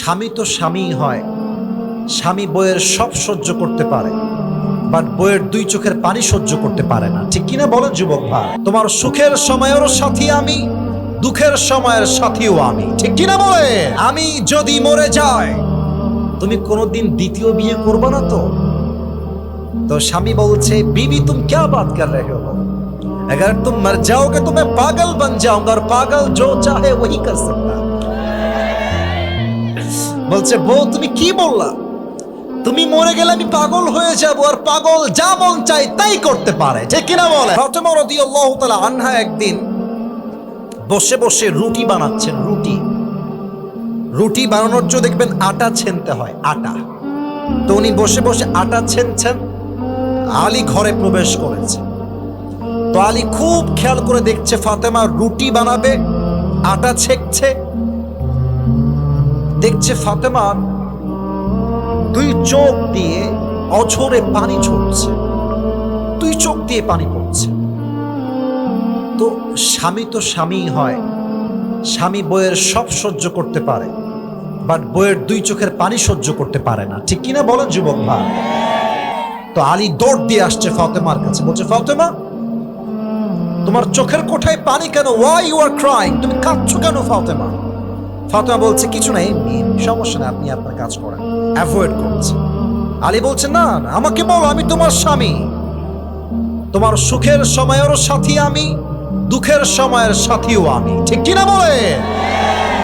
স্বামী তো স্বামী হয়, স্বামী বইয়ের সব সহ্য করতে পারে, বাট বইয়ের দুই চোখের পানি সহ্য করতে পারে না। ঠিক কিনা বলেন যুবক ভাই? তোমার সুখের সময়েরও সাথী আমি, দুঃখের সময়ের সাথীও আমি। ঠিক কিনা বলে? আমি যদি মরে যাই, তুমি কোনোদিন দ্বিতীয় বিয়ে করবে না তো? তো স্বামী বলছে, बीवी तुम क्या बात कर रहे हो, अगर तुम मर जाओगे तो मैं पागल बन जाऊंगा और पागल जो चाहे वही कर सकता। বলছে, বউ তুমি কি বললা? তুমি মরে গেলে আমি পাগল হয়ে যাব, আর পাগল যা মন চাই তাই করতে পারে। ঠিক কিনা বলে? ফাতেমা রাদিয়াল্লাহু তাআলা আনহা একদিন বসে বসে রুটি বানাচ্ছেন। রুটি বানানোর জন্য দেখবেন আটা ছেনতে হয়, আটা। তো উনি বসে বসে আটা ছেনছেন, আলী ঘরে প্রবেশ করেছে। তো আলী খুব খেয়াল করে দেখছে ফাতেমা রুটি বানাবে, আটা ছেকছে। দেখছে ফাতেমা দুই চোখ দিয়ে অঝরে পানি ঝরছে, দুই চোখ দিয়ে পানি পড়ছে। তো স্বামী তো স্বামী হয়, স্বামী বইয়ের সব সহ্য করতে পারে, বাট বইয়ের দুই চোখের পানি সহ্য করতে পারে না। ঠিক কিনা বলেন যুবক ভাই? তো আলী দৌড় দিয়ে আসছে ফাতেমার কাছে, বলছে, ফাতেমা তোমার চোখের কোঠায় পানি কেন? Why you are crying? তুমি কাঁদছো কেন ফাতেমা? ফাতেমা বলছে, কিছু নাই, সমস্যা নেই, আপনি আপনার কাজ করেন। অ্যাভয়েড করছে। আলী বলছে, না না, আমাকে বলো, আমি তোমার স্বামী, তোমার সুখের সময়েরও সাথী আমি, দুঃখের সময়ের সাথীও আমি। ঠিক কিনা বলে?